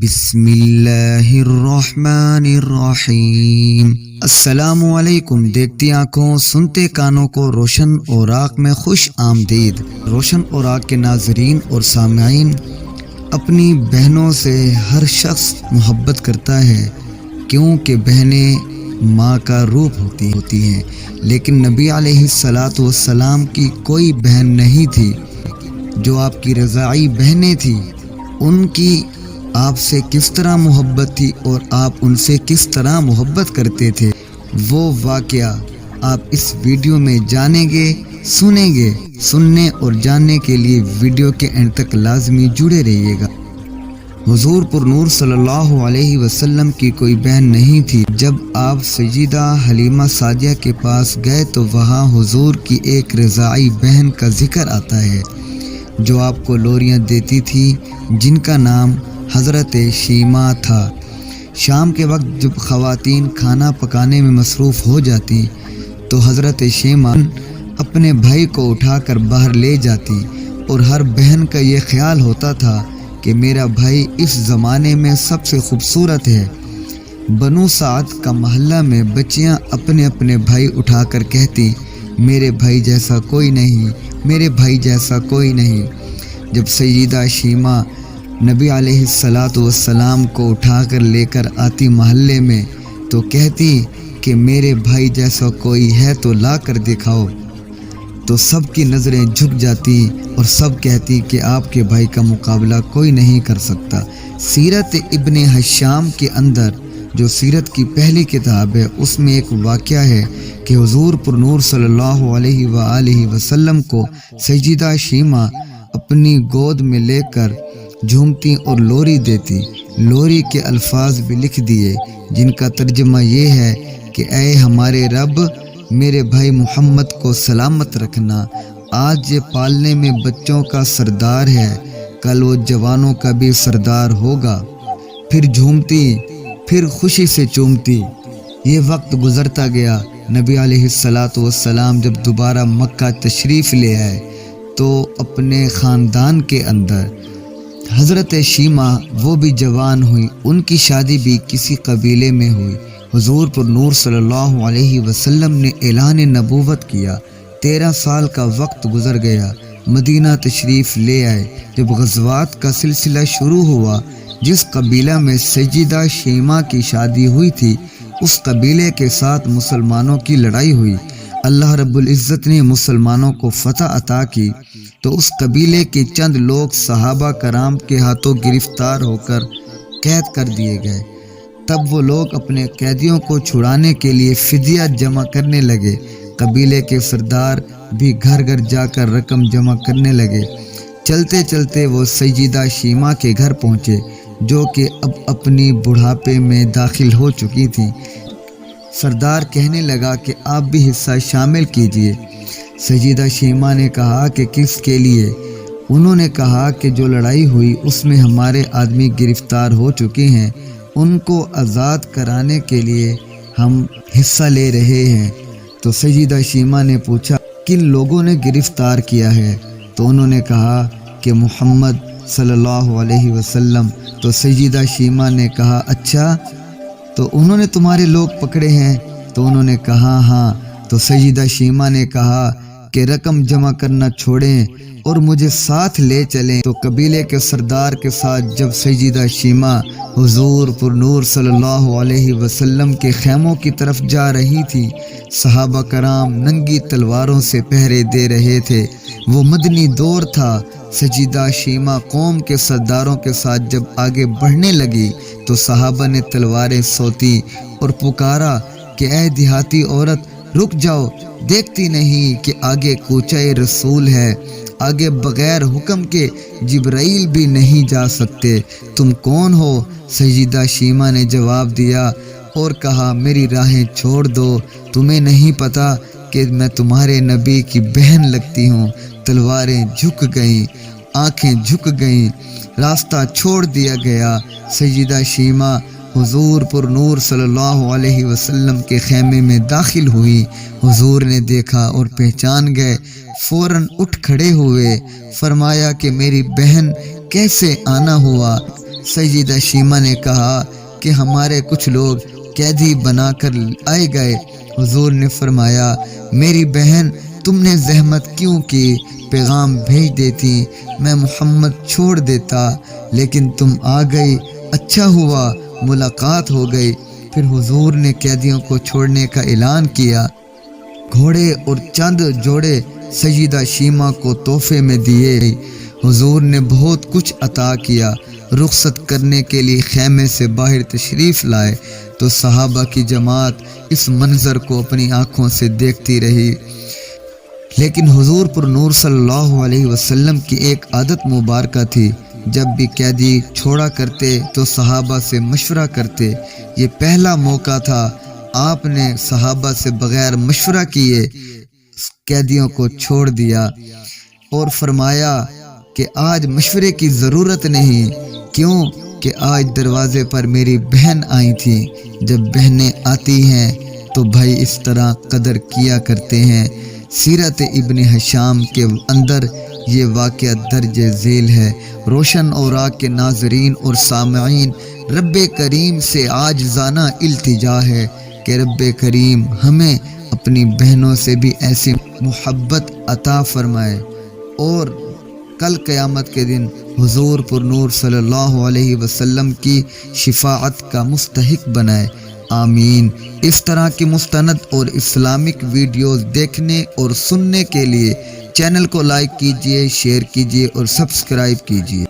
بسم اللہ الرحمن الرحیم۔ السلام علیکم۔ دیکھتی آنکھوں سنتے کانوں کو روشن اوراق میں خوش آمدید۔ روشن اوراق کے ناظرین اور سامعین، اپنی بہنوں سے ہر شخص محبت کرتا ہے کیونکہ بہنیں ماں کا روپ ہوتی ہیں، لیکن نبی علیہ الصلاۃ والسلام کی کوئی بہن نہیں تھی جو آپ کی رضاعی بہنیں تھیں۔ ان کی آپ سے کس طرح محبت تھی اور آپ ان سے کس طرح محبت کرتے تھے، وہ واقعہ آپ اس ویڈیو میں جانیں گے، سنیں گے۔ سننے اور جاننے کے لیے ویڈیو کے اینڈ تک لازمی جڑے رہیے گا۔ حضور پر نور صلی اللہ علیہ وسلم کی کوئی بہن نہیں تھی۔ جب آپ سیدہ حلیمہ سعدیہ کے پاس گئے تو وہاں حضور کی ایک رضاعی بہن کا ذکر آتا ہے جو آپ کو لوریاں دیتی تھی، جن کا نام حضرت شیمہ تھا۔ شام کے وقت جب خواتین کھانا پکانے میں مصروف ہو جاتی تو حضرت شیمہ اپنے بھائی کو اٹھا کر باہر لے جاتی، اور ہر بہن کا یہ خیال ہوتا تھا کہ میرا بھائی اس زمانے میں سب سے خوبصورت ہے۔ بنو سعد کا محلہ میں بچیاں اپنے اپنے بھائی اٹھا کر کہتی، میرے بھائی جیسا کوئی نہیں، میرے بھائی جیسا کوئی نہیں۔ جب سیدہ شیمہ نبی علیہ الصلاۃ والسلام کو اٹھا کر لے کر آتی محلے میں تو کہتی کہ میرے بھائی جیسا کوئی ہے تو لا کر دکھاؤ، تو سب کی نظریں جھک جاتی اور سب کہتی کہ آپ کے بھائی کا مقابلہ کوئی نہیں کر سکتا۔ سیرت ابن ہشام کے اندر جو سیرت کی پہلی کتاب ہے، اس میں ایک واقعہ ہے کہ حضور پر نور صلی اللہ علیہ وآلہ وسلم کو سیدہ شیمہ اپنی گود میں لے کر جھومتی اور لوری دیتی۔ لوری کے الفاظ بھی لکھ دیے جن کا ترجمہ یہ ہے کہ اے ہمارے رب، میرے بھائی محمد کو سلامت رکھنا۔ آج یہ پالنے میں بچوں کا سردار ہے، کل وہ جوانوں کا بھی سردار ہوگا۔ پھر جھومتی، پھر خوشی سے چومتی۔ یہ وقت گزرتا گیا۔ نبی علیہ الصلاۃ والسلام جب دوبارہ مکہ تشریف لے آئے تو اپنے خاندان کے اندر حضرت شیمہ وہ بھی جوان ہوئی، ان کی شادی بھی کسی قبیلے میں ہوئی۔ حضور پر نور صلی اللہ علیہ وسلم نے اعلان نبوت کیا۔ 13 سال کا وقت گزر گیا۔ مدینہ تشریف لے آئے۔ جب غزوات کا سلسلہ شروع ہوا، جس قبیلہ میں سیدہ شیمہ کی شادی ہوئی تھی، اس قبیلے کے ساتھ مسلمانوں کی لڑائی ہوئی۔ اللہ رب العزت نے مسلمانوں کو فتح عطا کی تو اس قبیلے کے چند لوگ صحابہ کرام کے ہاتھوں گرفتار ہو کر قید کر دیے گئے۔ تب وہ لوگ اپنے قیدیوں کو چھڑانے کے لیے فدیہ جمع کرنے لگے۔ قبیلے کے سردار بھی گھر گھر جا کر رقم جمع کرنے لگے۔ چلتے چلتے وہ سیدہ شیمہ کے گھر پہنچے، جو کہ اب اپنی بڑھاپے میں داخل ہو چکی تھی۔ سردار کہنے لگا کہ آپ بھی حصہ شامل کیجیے۔ سیدہ شیمہ نے کہا کہ کس کے لیے؟ انہوں نے کہا کہ جو لڑائی ہوئی اس میں ہمارے آدمی گرفتار ہو چکے ہیں، ان کو آزاد کرانے کے لیے ہم حصہ لے رہے ہیں۔ تو سیدہ شیمہ نے پوچھا کن لوگوں نے گرفتار کیا ہے؟ تو انہوں نے کہا کہ محمد صلی اللہ علیہ وسلم۔ تو سیدہ شیمہ نے کہا اچھا، تو انہوں نے تمہارے لوگ پکڑے ہیں؟ تو انہوں نے کہا ہاں۔ تو سیدہ شیمہ نے کہا کہ رقم جمع کرنا چھوڑیں اور مجھے ساتھ لے چلیں۔ تو قبیلے کے سردار کے ساتھ جب سیدہ شیمہ حضور پر نور صلی اللہ علیہ وسلم کے خیموں کی طرف جا رہی تھی، صحابہ کرام ننگی تلواروں سے پہرے دے رہے تھے۔ وہ مدنی دور تھا۔ سیدہ شیمہ قوم کے سرداروں کے ساتھ جب آگے بڑھنے لگی تو صحابہ نے تلواریں سوتی اور پکارا کہ اے دیہاتی عورت، رک جاؤ، دیکھتی نہیں کہ آگے کوچہ رسول ہے، آگے بغیر حکم کے جبرائیل بھی نہیں جا سکتے، تم کون ہو؟ سیدہ شیمہ نے جواب دیا اور کہا میری راہیں چھوڑ دو، تمہیں نہیں پتا کہ میں تمہارے نبی کی بہن لگتی ہوں۔ تلواریں جھک گئیں، آنکھیں جھک گئیں، راستہ چھوڑ دیا گیا۔ سیدہ شیمہ حضور پر نور صلی اللہ علیہ وسلم کے خیمے میں داخل ہوئی۔ حضور نے دیکھا اور پہچان گئے، فوراً اٹھ کھڑے ہوئے، فرمایا کہ میری بہن کیسے آنا ہوا؟ سیدہ شیمہ نے کہا کہ ہمارے کچھ لوگ قیدی بنا کر آئے گئے۔ حضور نے فرمایا میری بہن تم نے زحمت کیوں کی، پیغام بھیج دیتی، میں محمد چھوڑ دیتا، لیکن تم آ گئی، اچھا ہوا ملاقات ہو گئی۔ پھر حضور نے قیدیوں کو چھوڑنے کا اعلان کیا۔ گھوڑے اور چند جوڑے سیدہ شیمہ کو تحفے میں دیے۔ حضور نے بہت کچھ عطا کیا۔ رخصت کرنے کے لیے خیمے سے باہر تشریف لائے تو صحابہ کی جماعت اس منظر کو اپنی آنکھوں سے دیکھتی رہی، لیکن حضور پر نور صلی اللہ علیہ وسلم کی ایک عادت مبارکہ تھی، جب بھی قیدی چھوڑا کرتے تو صحابہ سے مشورہ کرتے۔ یہ پہلا موقع تھا آپ نے صحابہ سے بغیر مشورہ کیے قیدیوں کو چھوڑ دیا، اور فرمایا کہ آج مشورے کی ضرورت نہیں، کیوں کہ آج دروازے پر میری بہن آئی تھی۔ جب بہنیں آتی ہیں تو بھائی اس طرح قدر کیا کرتے ہیں۔ سیرت ابن ہشام کے اندر یہ واقعہ درج ذیل ہے۔ روشن اوراق کے ناظرین اور سامعین، رب کریم سے عاجزانہ التجا ہے کہ رب کریم ہمیں اپنی بہنوں سے بھی ایسی محبت عطا فرمائے اور کل قیامت کے دن حضور پر نور صلی اللہ علیہ وسلم کی شفاعت کا مستحق بنائے، آمین۔ اس طرح کی مستند اور اسلامک ویڈیوز دیکھنے اور سننے کے لیے چینل کو لائک کیجیے، شیئر کیجیے اور سبسکرائب کیجیے۔